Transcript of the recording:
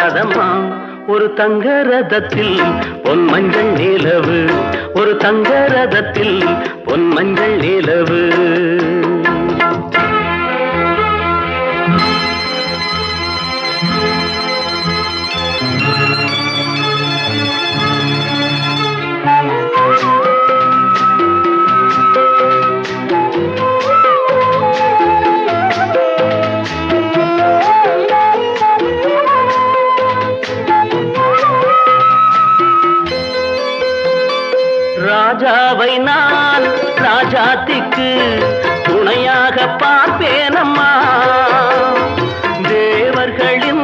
வராதம்மா ஒரு தங்க ரதத்தில் பொன் மஞ்சள் நிலவு ஒரு தங்க ரதத்தில் பொன் மஞ்சள் நிலவு ராஜாவை நான் ராஜாத்திக்கு துணையாக பார்ப்பேனம்மா தேவர்களின்